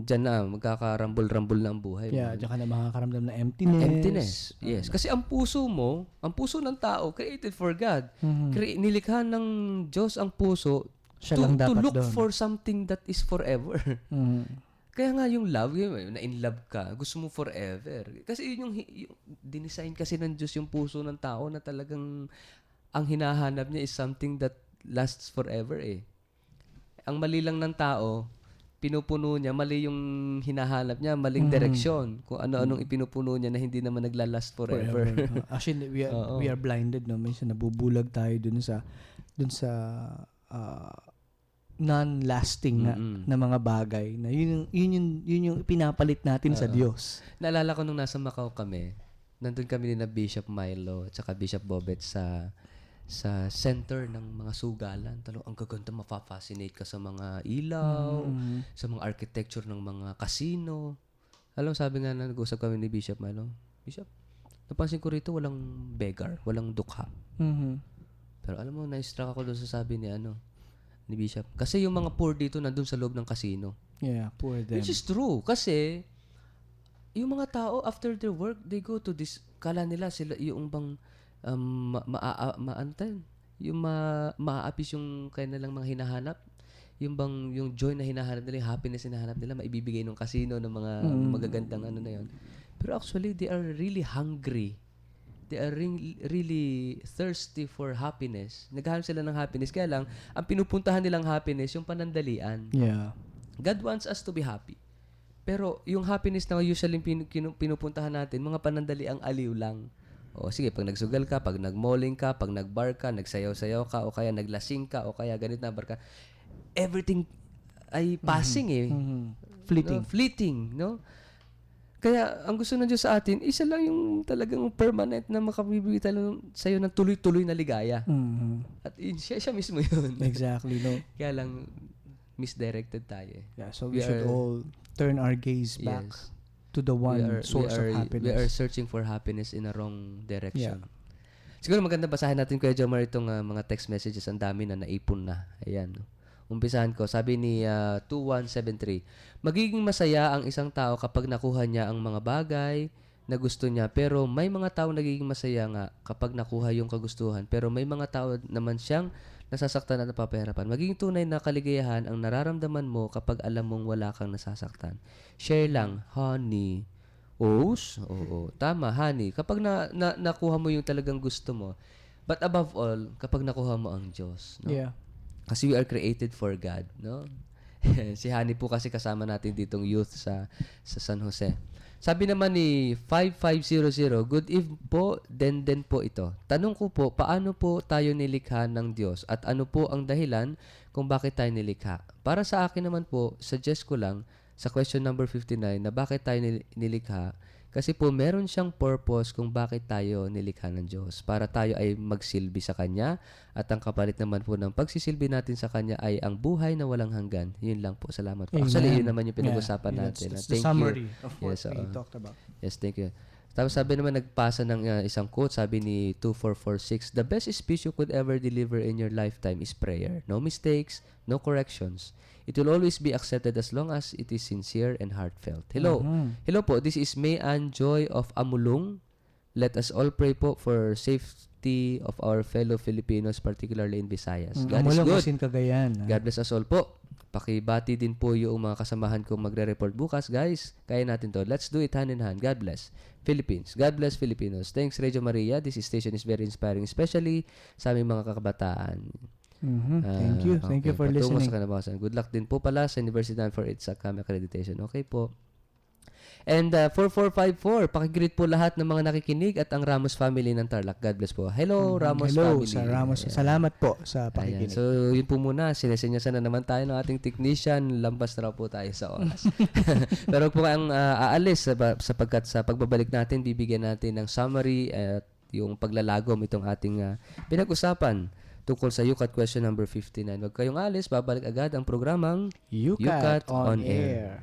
dyan na, magkakarambol-rambol na ang buhay mo. Yeah, diyan ka na makakaramdam na emptiness. Yes. Kasi ang puso mo, ang puso ng tao, created for God. Nilikha ng Diyos ang puso Siya lang dapat to look doon. for something that is forever. Kaya nga yung love, na in love ka, gusto mo forever. Kasi yun yung dinesign kasi ng Diyos yung puso ng tao na talagang ang hinahanap niya is something that lasts forever eh. Ang mali lang ng tao, pinupuno niya, mali yung hinahanap niya, maling direksyon. Kung ano-anong ipinupuno niya na hindi naman naglalast forever. Actually, Oo. we are blinded, no? Minsan nabubulag tayo dun sa non-lasting na mga bagay na yun yung pinapalit natin sa Diyos. Naalala ko nung nasa Macau kami, nandun kami ni na Bishop Milo at saka Bishop Bobet sa center ng mga sugalan. Ang gaganda, mapafascinate ka sa mga ilaw, sa mga architecture ng mga casino. Alam, sabi nga na nag-usap kami ni Bishop Milo, Bishop, napansin ko rito walang beggar, walang dukha. Pero alam mo, na-struck ako doon sa sabi ni Bishop. Kasi yung mga poor dito nandun sa loob ng casino. Yeah, poor them. Which is true. Kasi, yung mga tao, after their work, they go to this, kala nila sila, yung bang, maaapis yung kanilang mga hinahanap. Yung bang, yung joy na hinahanap nila, yung happiness na hinahanap nila, maibibigay ng casino, ng mga magagandang na yun. Pero actually, they are really hungry. They are really thirsty for happiness. Naghahanap sila ng happiness. Kaya lang, ang pinupuntahan nilang happiness, yung panandalian. Yeah. God wants us to be happy. Pero yung happiness na usually pinupuntahan natin, mga panandaliang aliw lang. O sige, pag nagsugal ka, pag nagmalling ka, pag nagbar ka, nagsayaw-sayaw ka, o kaya naglasing ka, o kaya ganit na bar ka, everything ay passing Fleeting. Fleeting, no? Kaya, ang gusto ng Diyos sa atin, isa lang yung talagang permanent na makabibigay sa'yo ng tuloy-tuloy na ligaya. At siya mismo yun. Exactly, no? Kaya lang, misdirected tayo eh. Yeah, so we should all turn our gaze back to the one source of happiness. We are searching for happiness in a wrong direction. Yeah. Siguro maganda basahin natin, Kuya Jomar, itong mga text messages. Ang dami na naipon na. Ayan. Umpisahan ko. Sabi ni 2173, magiging masaya ang isang tao kapag nakuha niya ang mga bagay na gusto niya. Pero may mga tao nagiging masaya nga kapag nakuha yung kagustuhan. Pero may mga tao naman siyang nasasaktan at napapahirapan. Magiging tunay na kaligayahan ang nararamdaman mo kapag alam mong wala kang nasasaktan. Share lang, honey. Oo, tama, honey. Kapag nakuha mo yung talagang gusto mo. But above all, kapag nakuha mo ang Diyos. No? Yeah. Kasi we are created for God, no? Si Honey po kasi kasama natin ditong youth sa San Jose. Sabi naman ni 5500, good evening po, den po ito. Tanong ko po, paano po tayo nilikha ng Diyos? At ano po ang dahilan kung bakit tayo nilikha? Para sa akin naman po, suggest ko lang sa question number 59 na bakit tayo nilikha. Kasi po, meron siyang purpose kung bakit tayo nilikha ng Diyos. Para tayo ay magsilbi sa Kanya at ang kapalit naman po ng pagsisilbi natin sa Kanya ay ang buhay na walang hanggan. Yun lang po. Salamat po. Actually, yun naman yung pinag-usapan natin. That's the summary of what yes, we talked about. Yes, thank you. Tapos sabi naman, nagpasa ng isang quote, sabi ni 2446, the best speech you could ever deliver in your lifetime is prayer. No mistakes, no corrections. It will always be accepted as long as it is sincere and heartfelt. Hello. Hello po. This is May Ann Joy of Amulong. Let us all pray po for safety of our fellow Filipinos, particularly in Visayas. God is good. Cagayan. God bless us all po. Pakibati din po yung mga kasamahan kong magre-report bukas. Guys, kaya natin to. Let's do it hand in hand. God bless Philippines. God bless Filipinos. Thanks, Radio Maria. This station is very inspiring, especially sa aming mga kakabataan. Thank you. Thank you for Patungo listening. sa kanabasan. Good luck din po pala sa University for its CAM accreditation. Okay po. And 4454, pakigreet po lahat ng mga nakikinig at ang Ramos family ng Tarlac. God bless po. Hello, Ramos family. Sa Ramos. Ayan. Salamat po sa Ayan. pakikinig. So, yun po muna. Sinesenyasan na naman tayo ng ating technician. Lampas na raw po tayo sa oras. Pero po kayong aalis sapagkat sa pagbabalik natin, bibigyan natin ng summary at yung paglalagom itong ating pinag-usapan tungkol sa UCAT question number 59. Huwag kayong alis, babalik agad ang programang UCAT on Air.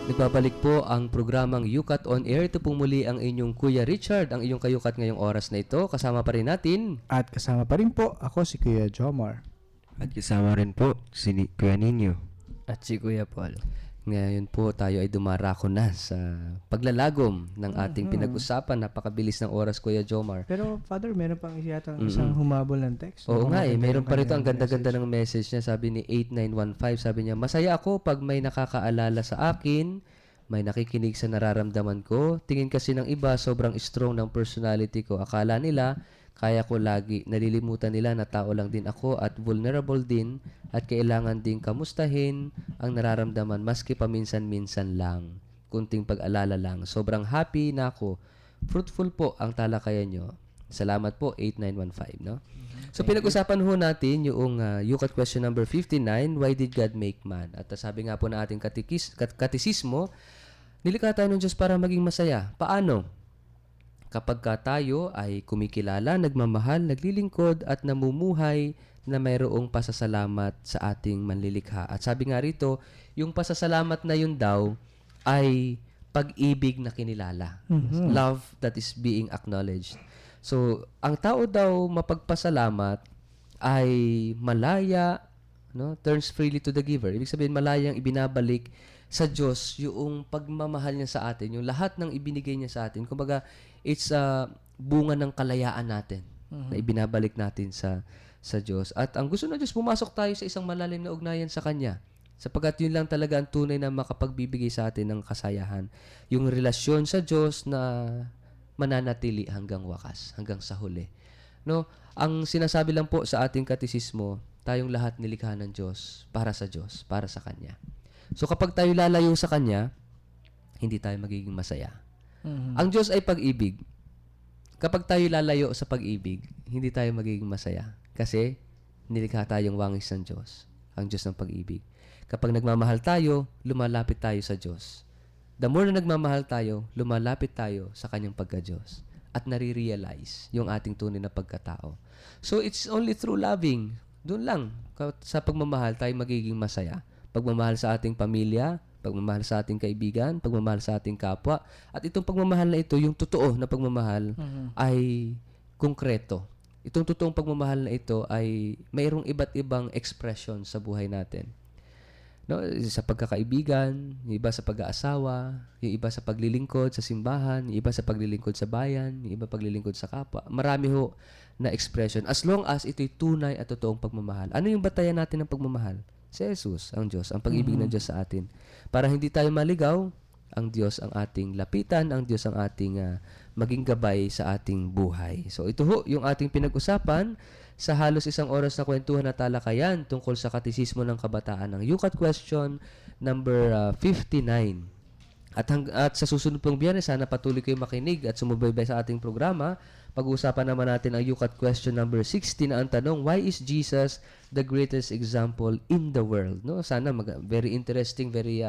Nagbabalik po ang programang Yukat on Air. Ito pong muli ang inyong Kuya Richard, ang inyong kayukat ngayong oras na ito. Kasama pa rin natin. At kasama pa rin po ako si Kuya Jomar. At kasama rin po si Kuya Ninyo. At si Kuya Paul. Ngayon po tayo ay dumarako na sa paglalagom ng ating pinag-usapan. Napakabilis ng oras, Kuya Jomar. Pero Father, meron pang yatang isang humabol ng text. Oo nga Maganda meron yung pa rito ang kanyang ganda-ganda message. ng message niya. Sabi ni 8915, sabi niya, masaya ako pag may nakakaalala sa akin, may nakikinig sa nararamdaman ko. Tingin kasi ng iba, sobrang strong ng personality ko. Akala nila, kaya ko lagi. Nalilimutan nila na tao lang din ako at vulnerable din at kailangan din kamustahin ang nararamdaman maski paminsan-minsan lang. Kunting pag-alala lang. Sobrang happy na ako. Fruitful po ang talakayan nyo. Salamat po, 8915, no? So, pinag-usapan ho natin yung Yukat question number 59, why did God make man? At sabi nga po na ating katisismo, nilikha tayo ng Diyos para maging masaya. Paano? Kapag tayo ay kumikilala, nagmamahal, naglilingkod, at namumuhay na mayroong pasasalamat sa ating manlilikha. At sabi nga rito, yung pasasalamat na yun daw ay pag-ibig na kinilala. Love that is being acknowledged. So, ang tao daw mapagpasalamat ay malaya, no? Turns freely to the giver. Ibig sabihin, malayang ibinabalik sa Diyos yung pagmamahal niya sa atin, yung lahat ng ibinigay niya sa atin. Kumbaga, it's a bunga ng kalayaan natin na ibinabalik natin sa Diyos. At ang gusto ng Diyos, pumasok tayo sa isang malalim na ugnayan sa Kanya. Sapagkat yun lang talaga ang tunay na makapagbibigay sa atin ng kasayahan. Yung relasyon sa Diyos na mananatili hanggang wakas, hanggang sa huli. No? Ang sinasabi lang po sa ating katisismo, tayong lahat nilikha ng Diyos, para sa Kanya. So kapag tayo lalayo sa Kanya, hindi tayo magiging masaya. Ang Diyos ay pag-ibig. Kapag tayo lalayo sa pag-ibig, hindi tayo magiging masaya. Kasi nilikha tayong wangis ng Diyos, ang Diyos ng pag-ibig. Kapag nagmamahal tayo, lumalapit tayo sa Diyos. The more na nagmamahal tayo, lumalapit tayo sa Kanyang pagka-Diyos at nare-realize yung ating tunay na pagkatao. So it's only through loving. Doon lang, sa pagmamahal tayo magiging masaya. Pagmamahal sa ating pamilya, pagmamahal sa ating kaibigan, pagmamahal sa ating kapwa. At itong pagmamahal na ito, yung totoo na pagmamahal, ay konkreto. Itong totoong pagmamahal na ito ay mayroong iba't ibang expression sa buhay natin. No, sa pagkakaibigan, yung iba sa pag-aasawa, yung iba sa paglilingkod sa simbahan, yung iba sa paglilingkod sa bayan, yung iba paglilingkod sa kapwa. Marami ho na expression. As long as ito'y tunay at totoong pagmamahal. Ano yung batayan natin ng pagmamahal? Si Jesus, ang Diyos, ang pag-ibig ng Diyos sa atin. Para hindi tayo maligaw, ang Diyos ang ating lapitan, ang Diyos ang ating maging gabay sa ating buhay. So ito ho, yung ating pinag-usapan sa halos isang oras na kwentuhan na talakayan tungkol sa katisismo ng kabataan ng Yukat question number 59. At sa susunod pong Biyernes, sana patuloy kayong makinig at sumubaybay sa ating programa. Pag-uusapan naman natin ang Yukat question number 60 na ang tanong, why is Jesus the greatest example in the world? No, sana very interesting, very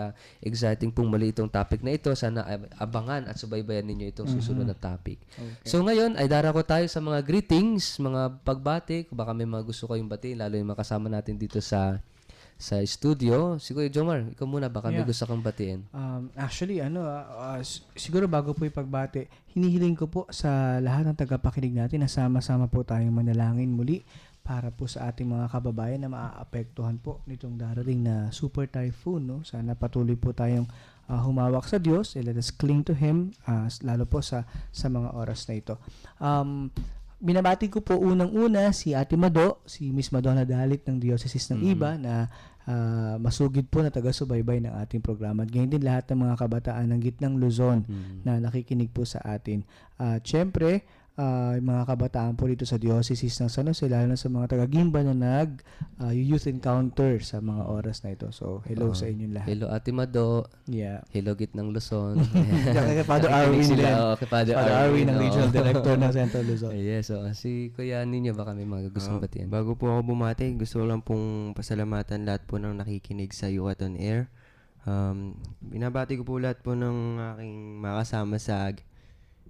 exciting pong muli itong topic na ito. Sana abangan at subaybayan ninyo itong susunod na topic. Okay. So ngayon ay darako tayo sa mga greetings, mga pagbati. Kung baka may mga gusto kayong batiin, lalo yung makasama natin dito sa studio. Siguro, Jomar, ikaw muna. Baka may gusto kang batiin. Actually, siguro bago po ipagbati, hinihiling ko po sa lahat ng tagapakinig natin na sama-sama po tayong manalangin muli para po sa ating mga kababayan na maaapektuhan po nitong darating na super typhoon. No? Sana patuloy po tayong humawak sa Diyos. Let us cling to Him, lalo po sa mga oras na ito. Binabati ko po unang-una si Ate Mado, si Miss Madonna Dalit ng Diocese ng Iba na masugid po na taga-subaybay ng ating programa. At ganyan din lahat ng mga kabataan ng Gitnang Luzon na nakikinig po sa atin. Siyempre, yung mga kabataan po dito sa Diocese ng San Jose, lalo na sa mga taga-Gimba na youth encounter sa mga oras na ito. So, hello sa inyong lahat. Hello Ate Mado. Yeah. Hello Gitnang Luzon. Kay Father Arwin din. Kay Father Arwin, ang oo. Regional Director ng Central Luzon. Yes, so si Kuya Ninyo baka may mga gustong batiin. Bago po ako bumati, gusto ko lang pong pasalamatan lahat po ng nakikinig sa Yukat on Air. Binabati ko po lahat po ng aking makasama sa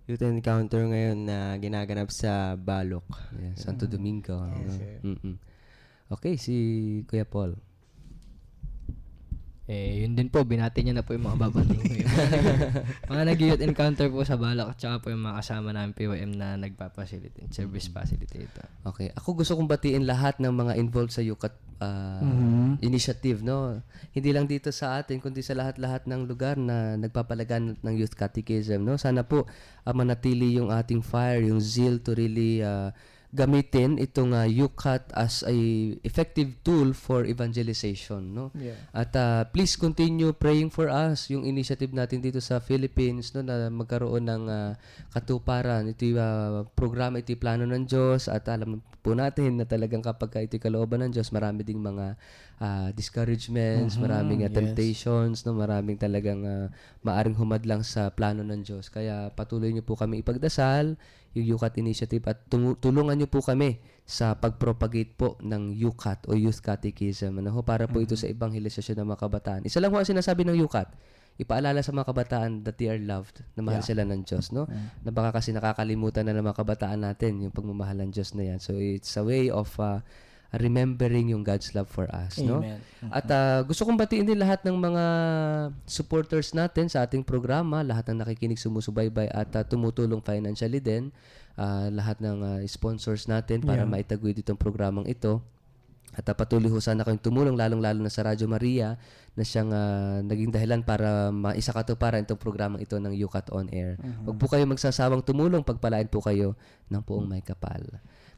youth encounter ngayon na ginaganap sa Balok. Yes, Santo Domingo. Okay. Okay, si Kuya Paul. Yun din po, binati niya na po yung mga babating ko. Mga nag-youth encounter po sa Balak at saka po yung mga kasama namin PYM na nagpa-facilitate, service facilitator. Okay. Ako gusto kong batiin lahat ng mga involved sa UCAT initiative, no? Hindi lang dito sa atin, kundi sa lahat-lahat ng lugar na nagpapalagan ng Youth Catechism, no? Sana po manatili yung ating fire, yung zeal to really gamitin itong UCAT as a effective tool for evangelization, no? Yeah. At please continue praying for us, yung initiative natin dito sa Philippines, no, na magkaroon ng katuparan. Ito yung programa, ito yung plano ng Diyos, at alam po natin na talagang kapag ito yung kalooban ng Diyos, marami ding mga discouragements, maraming yes. temptations, no, maraming talagang maaring humadlang sa plano ng Diyos. Kaya patuloy niyo po kami ipagdasal yung UCAT initiative at tulungan niyo po kami sa pagpropagate po ng UCAT o Youth Catechism, ano ho, para po ito sa evangelisasyon ng mga kabataan. Isa lang ho ang sinasabi ng UCAT, ipaalala sa mga kabataan that they are loved, na mahal sila ng Diyos, no? Na baka kasi nakakalimutan na ng mga kabataan natin yung pagmamahal ng Diyos na yan. So it's a way of remembering yung God's love for us, no? Amen. At gusto kong batiin din lahat ng mga supporters natin sa ating programa, lahat ng nakikinig, sumusubaybay at tumutulong financially din, lahat ng sponsors natin para maitaguyod itong programang ito. At patuloy ho sana kayong tumulong, lalong-lalo na sa Radyo Maria na siyang naging dahilan para maisakatuparan itong programang ito ng UCAT On Air. Huwag po kayo magsasawang tumulong, pagpalain po kayo ng puong may kapal.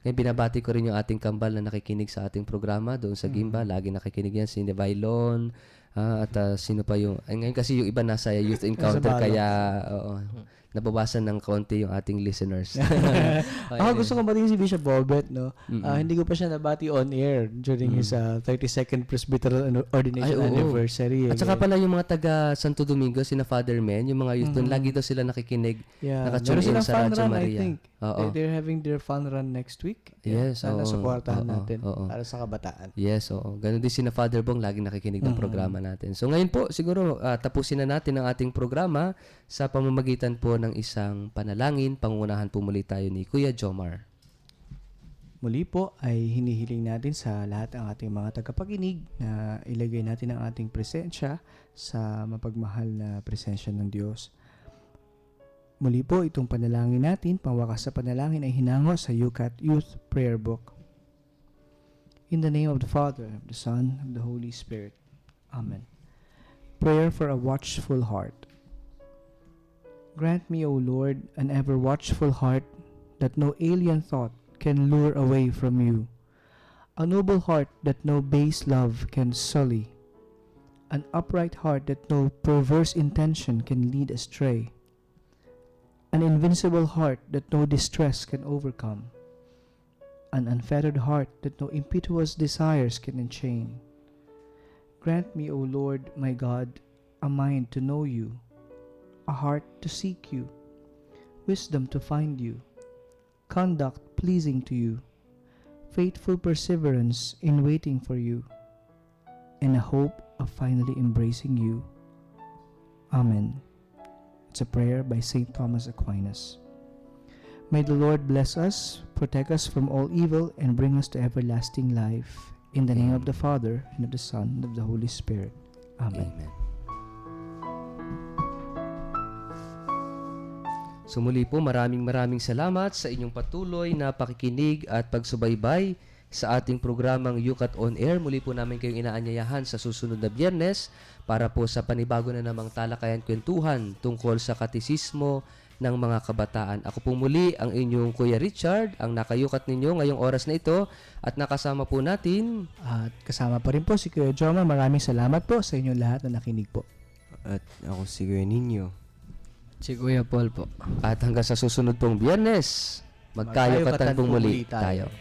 Ngayon, binabati ko rin yung ating kambal na nakikinig sa ating programa doon sa Gimba. Lagi nakikinig yan, si Nevailon, at sino pa yung... ngayon kasi yung iba nasa youth encounter, kaya nababasan ng konti yung ating listeners. Ako gusto kong batiin si Bishop Bolbert, no? Hindi ko pa siya nabati on air during his 32nd Presbyteral Ordination Anniversary. At saka pala yung mga taga Santo Domingo, sina Father Men, yung mga youth doon, lagi daw sila nakikinig, nakatune in sa Radyo Maria. I think. They're having their fun run next week. Yes, Sana oo. supportahan natin Oo. para sa kabataan. Yes, oo. Ganon din sina Father Bong, lagi nakikinig ng programa natin. So ngayon po, siguro tapusin na natin ang ating programa sa pamamagitan po ng isang panalangin. Pangunahan po muli tayo ni Kuya Jomar. Muli po ay hinihiling natin sa lahat ng ating mga tagapakinig na ilagay natin ang ating presensya sa mapagmahal na presensya ng Diyos. Muli po, itong panalangin natin, pangwakas sa panalangin ay hinango sa UCAT Youth Prayer Book. In the name of the Father, of the Son, of the Holy Spirit. Amen. Prayer for a watchful heart. Grant me, O Lord, an ever watchful heart, that no alien thought can lure away from you, a noble heart that no base love can sully, an upright heart that no perverse intention can lead astray, an invincible heart that no distress can overcome, an unfettered heart that no impetuous desires can enchain. Grant me, O Lord, my God, a mind to know you, a heart to seek you, wisdom to find you, conduct pleasing to you, faithful perseverance in waiting for you, and a hope of finally embracing you. Amen. It's a prayer by St. Thomas Aquinas. May the Lord bless us, protect us from all evil, and bring us to everlasting life. In the name of the Father, and of the Son, and of the Holy Spirit. Amen. Amen. So muli po, maraming salamat sa inyong patuloy na pakikinig at pagsubaybay sa ating programang UCAT On Air. Muli po namin kayong inaanyayahan sa susunod na Biyernes para po sa panibago na namang talakayan kwentuhan tungkol sa katisismo ng mga kabataan. Ako po muli ang inyong Kuya Richard, ang nakayukat ninyo ngayong oras na ito, at nakasama po natin At kasama pa rin po si Kuya Joma. Maraming salamat po sa inyong lahat na nakinig po. At ako si Kuya Ninyo. Si Kuya Paul po. at hanggang sa susunod pong Biyernes, magkayukatan pong muli tayo.